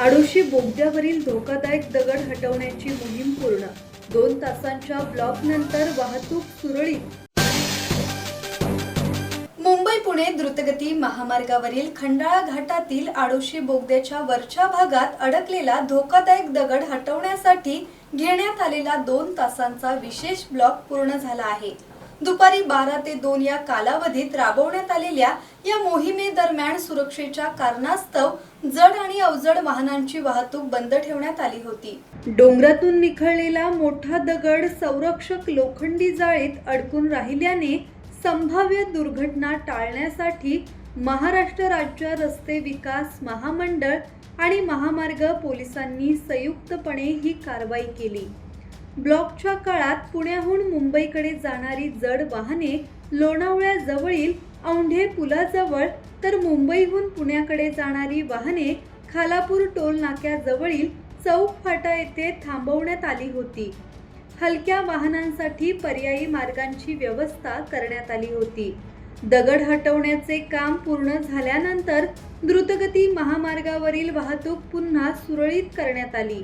आडोशी बोगद्यावरील धोकादायक दगड हटवण्याची मोहीम पूर्ण. 2 तासांच्या ब्लॉकनंतर वाहतूक सुरळीत. मुंबई पुणे द्रुतगती महामार्गावरील खंडाळा घाटातील आडोशी बोगद्याच्या वरच्या भागात अडकलेला धोकादायक दगड हटवण्यासाठी घेण्यात आलेला 2 तासांचा विशेष ब्लॉक पूर्ण झाला आहे. दुपारी 12 ते 2 या कालावधीत राबवण्यात आलेल्या या मोहिमेदरम्यान सुरक्षेच्या कारणास्तव जड आणि अवजड वाहनांची वाहतूक बंद ठेवण्यात आली होती. डोंगरातून निखळलेला मोठा दगड संरक्षक लोखंडी जाळीत अडकून राहिल्याने संभाव्य दुर्घटना टाळण्यासाठी महाराष्ट्र राज्य रस्ते विकास महामंडळ आणि महामार्ग पोलिसांनी संयुक्तपणे ही कारवाई केली. ब्लॉकच्या काळात पुण्याहून मुंबईकडे जाणारी जड वाहने लोणावळ्याजवळील औंढे पुलाजवळ तर मुंबईहून पुण्याकडे जाणारी वाहने खालापूर टोल नाक्याजवळील चौक फाटा येथे थांबवण्यात आली होती. हलक्या वाहनांसाठी पर्यायी मार्गांची व्यवस्था करण्यात आली होती. दगड हटवण्याचे काम पूर्ण झाल्यानंतर द्रुतगती महामार्गावरील वाहतूक पुन्हा सुरळीत करण्यात आली.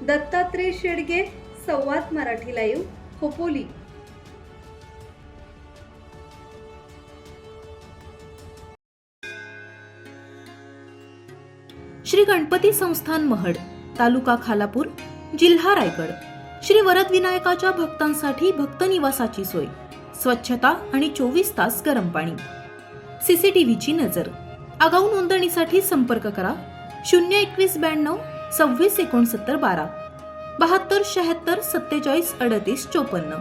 दत्तात्रय शेडगे, संवाद मराठी लाईव्ह, खोपोली. श्री गणपती संस्थान महड, तालुका खालापूर, जिल्हा रायगड. श्री वरदविनायकाच्या भक्तांसाठी भक्त निवासाची सोय, स्वच्छता आणि 24 तास गरम पाणी. सीसीटीव्हीची नजर. आगाऊ नोंदणीसाठी संपर्क करा 02192 26 69 12 72 76 47 38 54.